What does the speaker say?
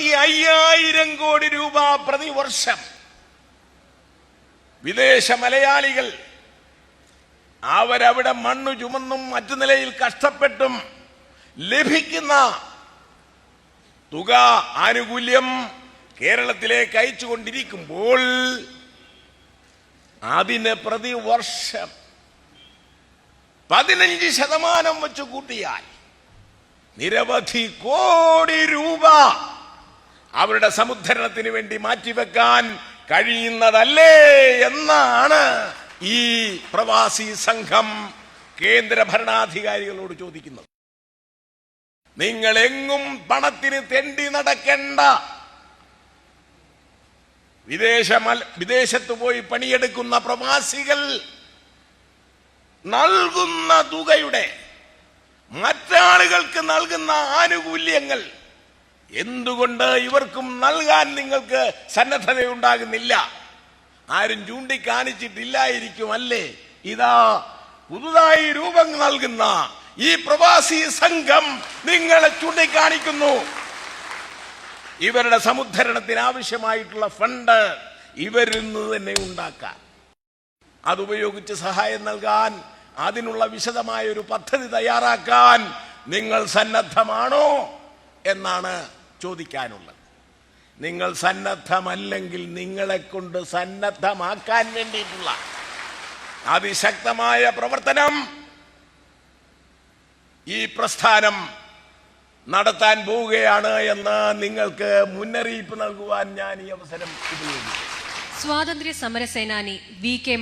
75,000 കോടി രൂപ പ്രതിവർഷം വിദേശ മലയാളികൾ അവരവിടെ മണ്ണു ചുമന്നും മറ്റു നിലയിൽ കഷ്ടപ്പെട്ടും ലഭിക്കുന്ന തുക ആനുകൂല്യം കേരളത്തിലേക്ക് അയച്ചുകൊണ്ടിരിക്കുമ്പോൾ അതിന് പ്രതിവർഷം 15% വെച്ച് കൂട്ടിയാൽ നിരവധി കോടി രൂപ അവരുടെ സമുദ്ധരണത്തിന് വേണ്ടി മാറ്റിവെക്കാൻ കഴിയുന്നതല്ലേ എന്നാണ് ഈ പ്രവാസി സംഘം കേന്ദ്ര ഭരണാധികാരികളോട് ചോദിക്കുന്നത്. നിങ്ങൾ എങ്ങും പണത്തിന് തെണ്ടി നടക്കേണ്ട, വിദേശത്ത് പോയി പണിയെടുക്കുന്ന പ്രവാസികൾ നൽകുന്ന തുകയുടെ മറ്റാളുകൾക്ക് നൽകുന്ന ആനുകൂല്യങ്ങൾ എന്തുകൊണ്ട് ഇവർക്കും നൽകാൻ നിങ്ങൾക്ക് സന്നദ്ധതയുണ്ടാകുന്നില്ല? ആരും ചൂണ്ടിക്കാണിച്ചിട്ടില്ലായിരിക്കും അല്ലേ? ഇതാ പുതുതായി രൂപം നൽകുന്ന ഈ പ്രവാസി സംഘം നിങ്ങളെ ചൂണ്ടിക്കാണിക്കുന്നു. ഇവരുടെ സമുദ്ധരണത്തിന് ആവശ്യമായിട്ടുള്ള ഫണ്ട് ഇവരിൽ നിന്ന് തന്നെ ഉണ്ടാക്കാൻ, അതുപയോഗിച്ച് സഹായം നൽകാൻ, അതിനുള്ള വിശദമായ ഒരു പദ്ധതി തയ്യാറാക്കാൻ നിങ്ങൾ സന്നദ്ധമാണോ എന്നാണ് ചോദിക്കാനുള്ളത്. നിങ്ങൾ സന്നദ്ധമല്ലെങ്കിൽ നിങ്ങളെ കൊണ്ട് സന്നദ്ധമാക്കാൻ വേണ്ടിയിട്ടുള്ള അതിശക്തമായ പ്രവർത്തനം ഈ പ്രസ്ഥാനം നടത്താൻ പോവുകയാണ് എന്ന് നിങ്ങൾക്ക് മുന്നറിയിപ്പ് നൽകുവാൻ ഞാൻ ഈ അവസരം ഉപയോഗിക്കും. സ്വാതന്ത്ര്യ സമര സേനാനി വി.കെ.